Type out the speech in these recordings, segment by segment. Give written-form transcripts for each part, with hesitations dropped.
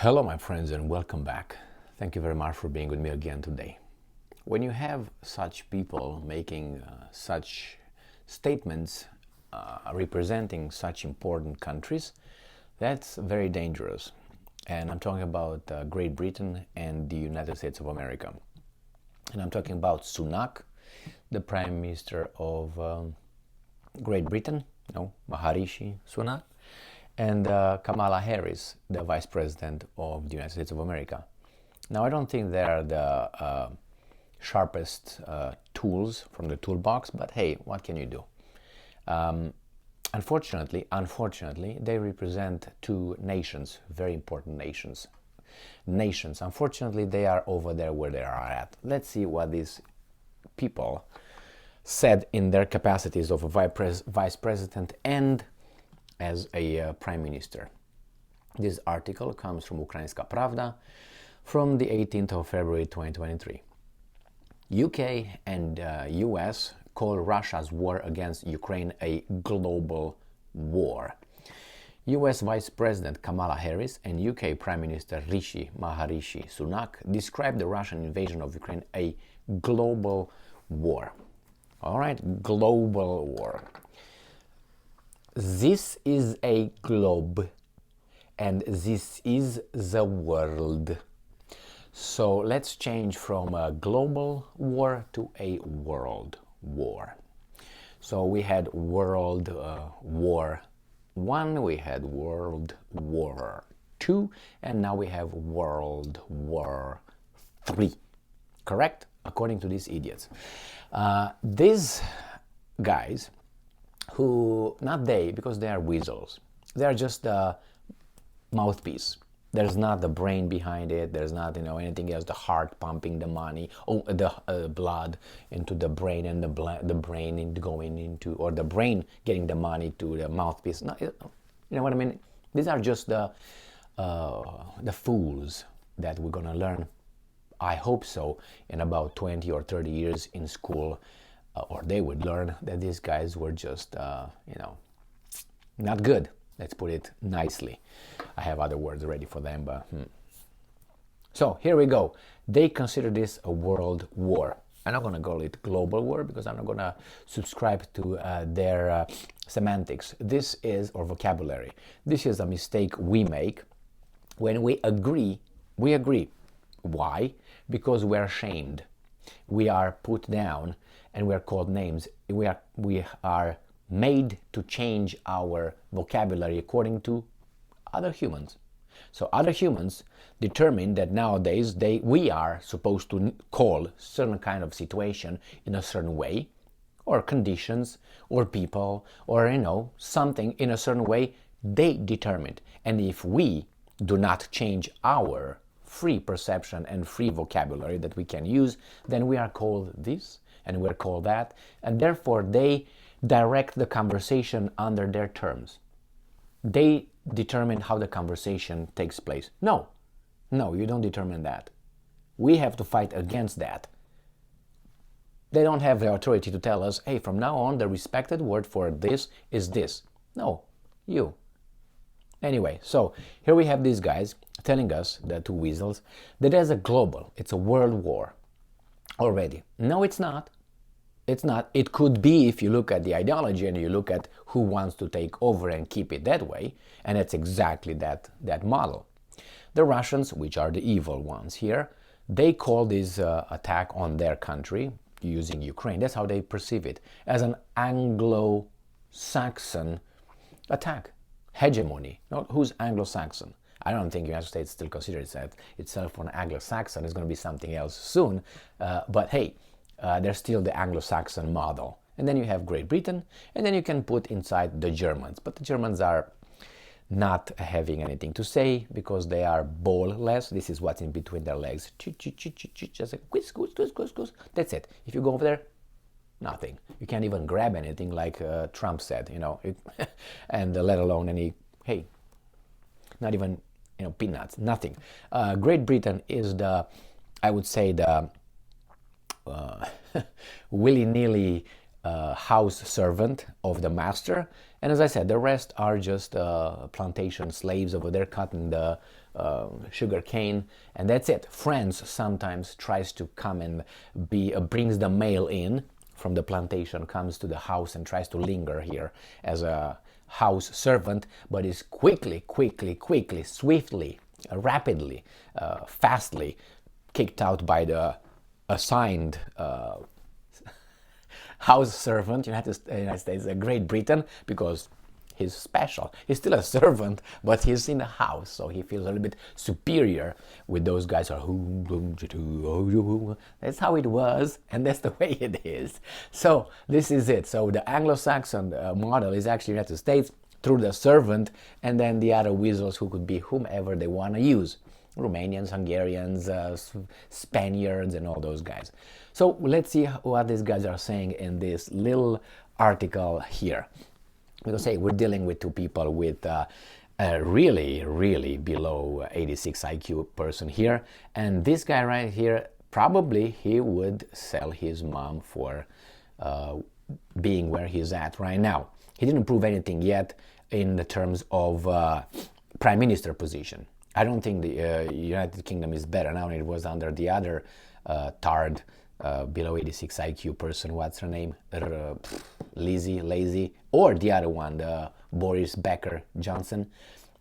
Hello, my friends, and welcome back. Thank you very much for being with me again today. When you have such people making such statements representing such important countries, that's very dangerous. And I'm talking about Great Britain and the United States of America. And I'm talking about Sunak, the Prime Minister of Great Britain, Maharishi Sunak, and Kamala Harris, the Vice President of the United States of America. Now, I don't think they are the sharpest tools from the toolbox, but hey, what can you do? Unfortunately, they represent two nations, very important nations. Unfortunately, they are over there where they are at. Let's see what these people said in their capacities of a vice president and as a prime minister. This article comes from Ukrainska Pravda from the 18th of February 2023. UK and US call Russia's war against Ukraine a global war. US Vice President Kamala Harris and UK Prime Minister Maharishi Sunak described the Russian invasion of Ukraine a global war. All right, global war. This is a globe and this is the world. So let's change from a global war to a world war. So we had World War I, we had World War II, and now we have World War III. Correct? According to these idiots. These guys who, not they, because they are weasels. They are just a mouthpiece. There's not the brain behind it. There's not, anything else. The heart pumping the money, the blood into the brain, and the brain going into, or the brain getting the money to the mouthpiece. No, you know what I mean? These are just the fools that we're gonna learn. I hope so. In about 20 or 30 years in school. Or they would learn that these guys were just, not good. Let's put it nicely. I have other words ready for them, but... So, here we go. They consider this a world war. I'm not going to call it global war because I'm not going to subscribe to their semantics. This is, or vocabulary. This is a mistake we make when we agree. We agree. Why? Because we're shamed. We are put down and we are called names. We are made to change our vocabulary according to other humans. So other humans determine that nowadays we are supposed to call certain kind of situation in a certain way, or conditions, or people, or something in a certain way they determined. And if we do not change our free perception and free vocabulary that we can use, then we are called this and we're called that, and therefore they direct the conversation under their terms. They determine how the conversation takes place. No, you don't determine that. We have to fight against that. They don't have the authority to tell us, hey, from now on the respected word for this is this. No, you. Anyway, so here we have these guys telling us, the two weasels, that there's a global, it's a world war already. No, it's not. It's not. It could be if you look at the ideology and you look at who wants to take over and keep it that way, and it's exactly that model. The Russians, which are the evil ones here, they call this attack on their country, using Ukraine, that's how they perceive it, as an Anglo-Saxon attack. Hegemony. Who's Anglo-Saxon? I don't think the United States still considers itself an Anglo-Saxon. It's going to be something else soon. But hey, they're still the Anglo-Saxon model. And then you have Great Britain, and then you can put inside the Germans. But the Germans are not having anything to say because they are ballless. This is what's in between their legs. Just a quiz. That's it. If you go over there, nothing. You can't even grab anything like Trump said, and let alone any, hey, not even, peanuts, nothing. Great Britain is I would say, willy-nilly house servant of the master. And as I said, the rest are just plantation slaves over there cutting the sugar cane, and that's it. France sometimes tries to come and brings the mail in from the plantation, comes to the house and tries to linger here as a house servant, but is quickly, swiftly, rapidly, fastly kicked out by the assigned house servant, United States, Great Britain, because he's special. He's still a servant, but he's in the house, so he feels a little bit superior with those guys. That's how it was, and that's the way it is. So this is it. So the Anglo-Saxon model is actually United States through the servant, and then the other weasels who could be whomever they want to use. Romanians, Hungarians, Spaniards, and all those guys. So let's see what these guys are saying in this little article here. Because hey, we're dealing with two people with a really below 86 IQ person here, and this guy right here, probably he would sell his mom for being where he's at right now. He didn't prove anything yet in the terms of prime minister position. I don't think the United Kingdom is better now than it was under the other tarred below 86 IQ person. What's her name? Lazy, or the other one, the Boris Becker Johnson.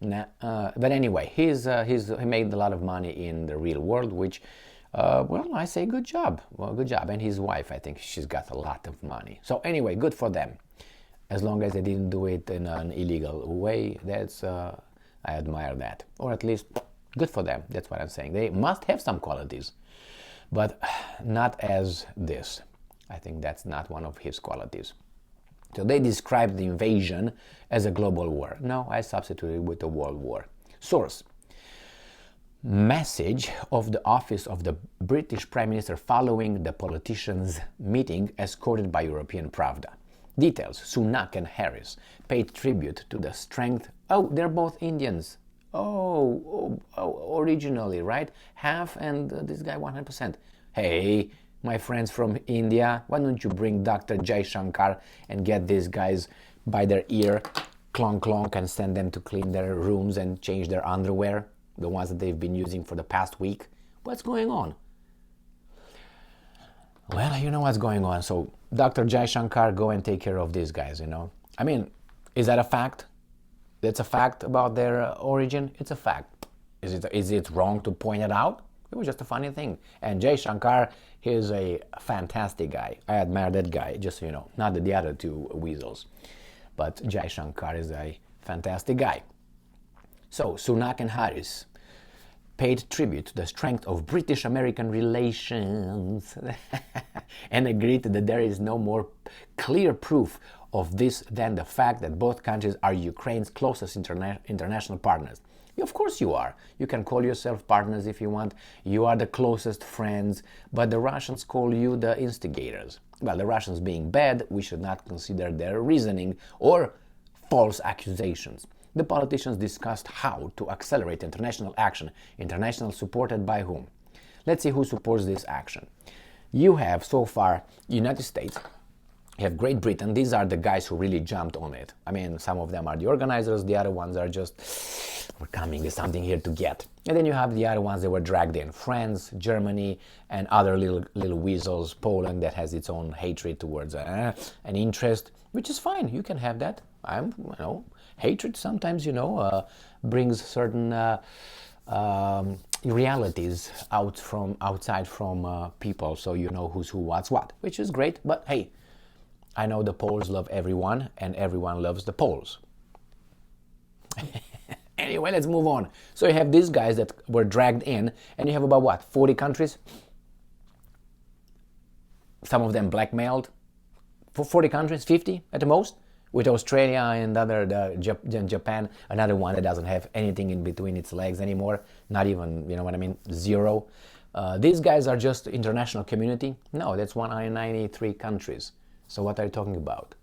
But anyway, he made a lot of money in the real world, which, well, I say good job. Well, good job. And his wife, I think she's got a lot of money. So anyway, good for them. As long as they didn't do it in an illegal way, that's I admire that. Or at least, good for them. That's what I'm saying. They must have some qualities, but not as this. I think that's not one of his qualities. So they described the invasion as a global war. No, I substituted with a world war. Source: message of the office of the British Prime Minister following the politicians' meeting, as quoted by European Pravda. Details: Sunak and Harris paid tribute to the strength. Oh, they're both Indians. Oh, originally, right? Half, and this guy 100%. Hey, my friends from India, why don't you bring Dr. Jai Shankar and get these guys by their ear, clonk clonk, and send them to clean their rooms and change their underwear, the ones that they've been using for the past week? What's going on? Well, you know what's going on. So Dr. Jai Shankar, go and take care of these guys, you know. I mean, is that a fact? That's a fact about their origin? It's a fact. Is it wrong to point it out? It was just a funny thing. And Jai Shankar, he's a fantastic guy. I admire that guy, just so you know. Not the other two weasels. But Jai Shankar is a fantastic guy. So, Sunak and Harris paid tribute to the strength of British-American relations and agreed that there is no more clear proof of this than the fact that both countries are Ukraine's closest international partners. Of course you are. You can call yourself partners if you want. You are the closest friends, but the Russians call you the instigators. Well, the Russians being bad, we should not consider their reasoning or false accusations. The politicians discussed how to accelerate international action. International supported by whom? Let's see who supports this action. You have so far United States, you have Great Britain. These are the guys who really jumped on it. I mean, some of them are the organizers, the other ones are just, we're coming, there's something here to get. And then you have the other ones that were dragged in. France, Germany, and other little weasels. Poland, that has its own hatred towards an interest, which is fine. You can have that. Hatred sometimes, brings certain realities outside from people, so you know who's who, what's what, which is great. But hey, I know the Poles love everyone, and everyone loves the Poles. Anyway, let's move on. So you have these guys that were dragged in, and you have about 40 countries? Some of them blackmailed. For 40 countries, 50 at the most, with Australia and Japan, another one that doesn't have anything in between its legs anymore, not even, you know what I mean, zero. These guys are just international community? No, that's 193 countries. So what are you talking about?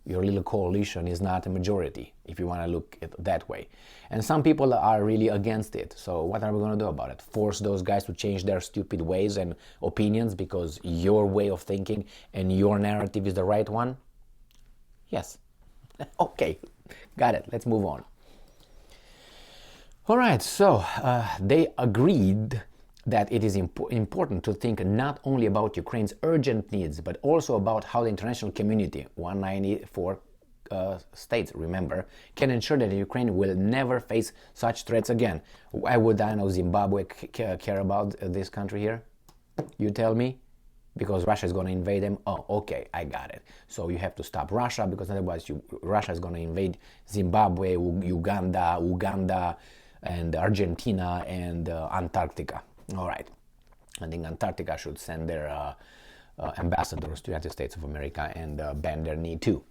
Your little coalition is not a majority, if you want to look at it that way. And some people are really against it. So what are we going to do about it? Force those guys to change their stupid ways and opinions because your way of thinking and your narrative is the right one? Yes. Okay, got it. Let's move on. All right, so they agreed that it is important to think not only about Ukraine's urgent needs, but also about how the international community, 194 states, remember, can ensure that Ukraine will never face such threats again. Why would I know Zimbabwe care about this country here? You tell me? Because Russia is going to invade them? Oh, okay, I got it. So you have to stop Russia, because otherwise Russia is going to invade Zimbabwe, Uganda, and Argentina, and Antarctica. All right. I think Antarctica should send their ambassadors to the United States of America and bend their knee too.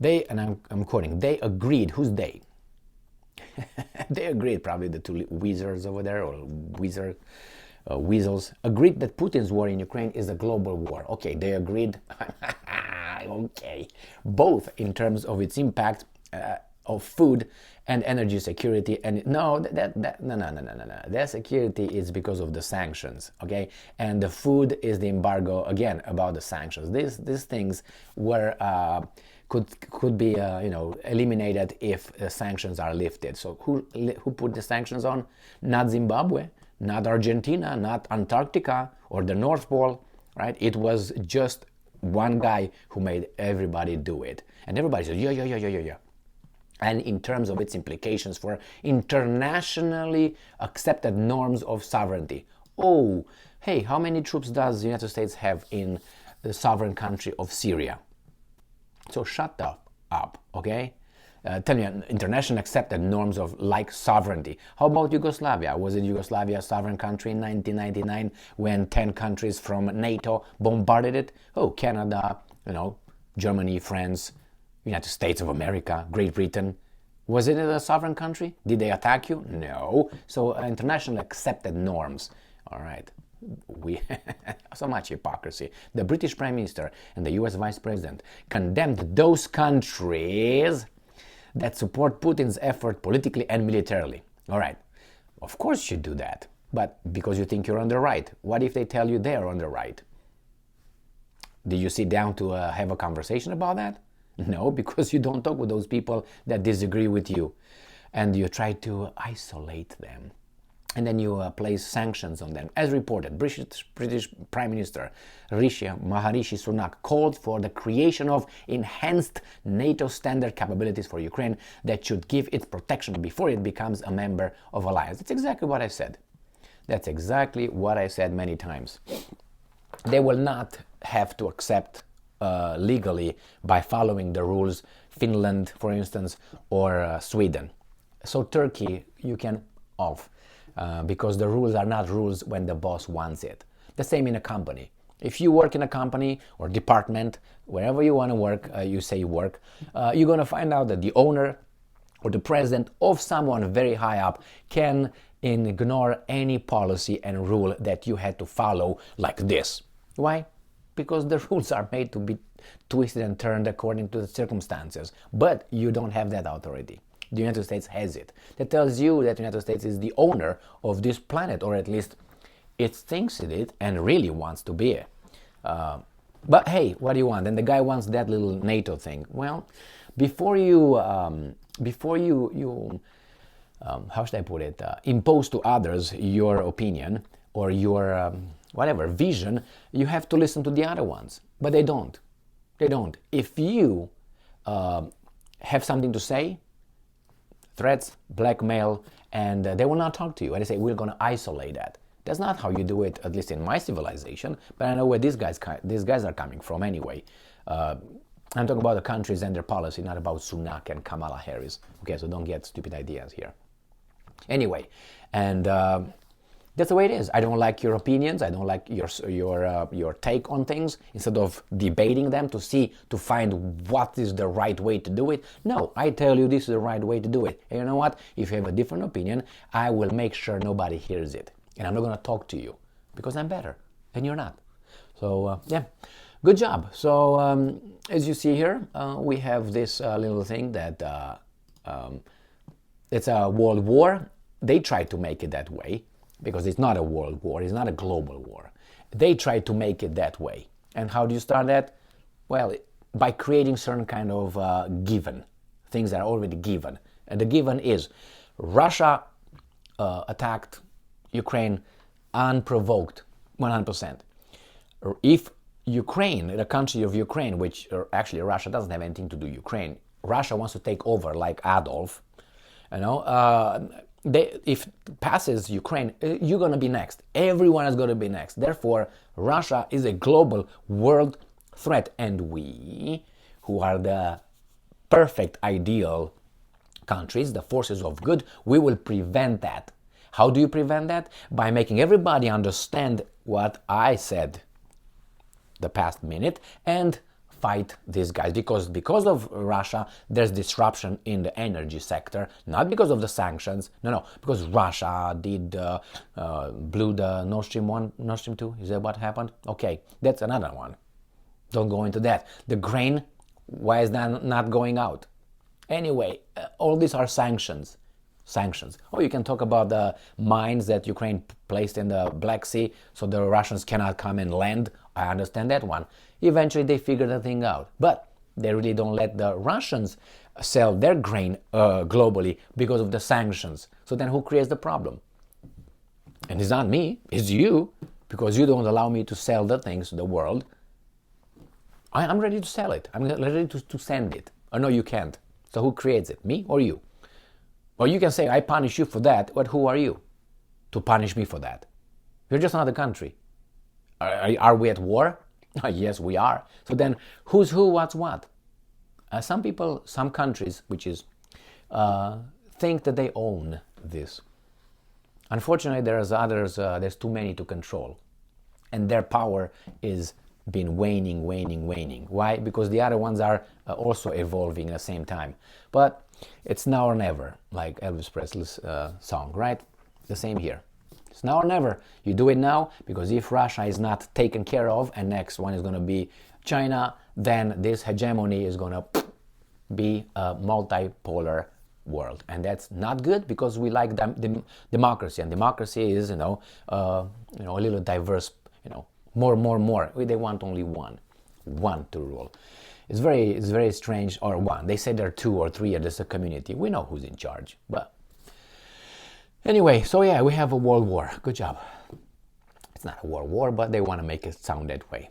They, and I'm quoting, they agreed. Who's they? They agreed, probably the two wizards over there, or weasels, agreed that Putin's war in Ukraine is a global war. Okay, they agreed. Okay. Both in terms of its impact of food and energy security, and no. Their security is because of the sanctions, okay, and the food is the embargo, again, about the sanctions. These things were could be eliminated if the sanctions are lifted. So who put the sanctions on? Not Zimbabwe, not Argentina, not Antarctica or the North Pole, right? It was just one guy who made everybody do it, and everybody said yeah. And in terms of its implications for internationally accepted norms of sovereignty. Oh, hey, how many troops does the United States have in the sovereign country of Syria? So shut up, okay? Tell me, international accepted norms of like sovereignty. How about Yugoslavia? Was it Yugoslavia a sovereign country in 1999 when 10 countries from NATO bombarded it? Oh, Canada, Germany, France, United States of America, Great Britain. Was it a sovereign country? Did they attack you? No. So international accepted norms. All right. So much hypocrisy. The British Prime Minister and the US Vice President condemned those countries that support Putin's effort politically and militarily. All right. Of course you do that. But because you think you're on the right. What if they tell you they're on the right? Did you sit down to have a conversation about that? No, because you don't talk with those people that disagree with you, and you try to isolate them, and then you place sanctions on them. As reported, British Prime Minister Maharishi Sunak called for the creation of enhanced NATO standard capabilities for Ukraine that should give it protection before it becomes a member of alliance. That's exactly what I said. That's exactly what I said many times. They will not have to accept legally by following the rules, Finland, for instance, or Sweden. So Turkey, you can off, because the rules are not rules when the boss wants it. The same in a company. If you work in a company or department, wherever you want to work, you say you work, you're going to find out that the owner or the president of someone very high up can ignore any policy and rule that you had to follow like this. Why? Because the rules are made to be twisted and turned according to the circumstances. But you don't have that authority. The United States has it. That tells you that the United States is the owner of this planet, or at least it thinks it is and really wants to be. But hey, what do you want? And the guy wants that little NATO thing. Well, before you how should I put it? Impose to others your opinion or your whatever vision, you have to listen to the other ones. But they don't. They don't. If you have something to say, threats, blackmail, and they will not talk to you. And they say, we're going to isolate that. That's not how you do it, at least in my civilization. But I know where these guys are coming from anyway. I'm talking about the countries and their policy, not about Sunak and Kamala Harris. Okay, so don't get stupid ideas here. Anyway, and that's the way it is. I don't like your opinions. I don't like your take on things. Instead of debating them to find what is the right way to do it. No, I tell you this is the right way to do it. And you know what? If you have a different opinion, I will make sure nobody hears it. And I'm not going to talk to you because I'm better and you're not. So, yeah. Good job. So as you see here, we have this little thing that it's a world war. They try to make it that way because it's not a world war, it's not a global war. They try to make it that way. And how do you start that? Well, by creating certain kind of given, things that are already given. And the given is Russia attacked Ukraine unprovoked, 100%. If Ukraine, the country of Ukraine, which actually Russia doesn't have anything to do with Ukraine, Russia wants to take over like Adolf, if passes Ukraine, you're going to be next. Everyone is going to be next. Therefore, Russia is a global world threat. And we, who are the perfect ideal countries, the forces of good, we will prevent that. How do you prevent that? By making everybody understand what I said the past minute and fight these guys, because of Russia there's disruption in the energy sector, not because of the sanctions, no, because Russia did blew the Nord Stream 1, Nord Stream 2, is that what happened? Okay, that's another one, don't go into that. The grain, why is that not going out? Anyway, all these are sanctions. Oh, you can talk about the mines that Ukraine placed in the Black Sea so the Russians cannot come and land. I understand that one. Eventually they figure the thing out. But they really don't let the Russians sell their grain globally because of the sanctions. So then who creates the problem? And it's not me, it's you, because you don't allow me to sell the things to the world. I'm ready to sell it. I'm ready to send it. Oh, no, you can't. So who creates it, me or you? Or you can say, I punish you for that, but who are you to punish me for that? You're just another country. Are we at war? Yes, we are. So then, who's who, what's what? Some people, some countries, which is, think that they own this. Unfortunately, there's others, there's too many to control. And their power is been waning. Why? Because the other ones are also evolving at the same time. But it's now or never, like Elvis Presley's song, right? The same here. It's now or never. You do it now, because if Russia is not taken care of and next one is going to be China, then this hegemony is going to be a multipolar world. And that's not good, because we like democracy. And democracy is, a little diverse, more. They want only one to rule. It's very strange, or one. They say there are 2 or 3 as a community. We know who's in charge. But anyway, so yeah, we have a world war. Good job. It's not a world war, but they want to make it sound that way.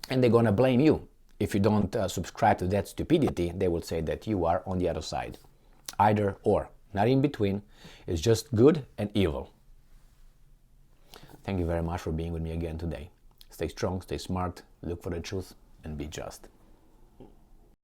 And they're going to blame you. If you don't subscribe to that stupidity, they will say that you are on the other side. Either or, not in between. It's just good and evil. Thank you very much for being with me again today. Stay strong, stay smart, look for the truth, and be just.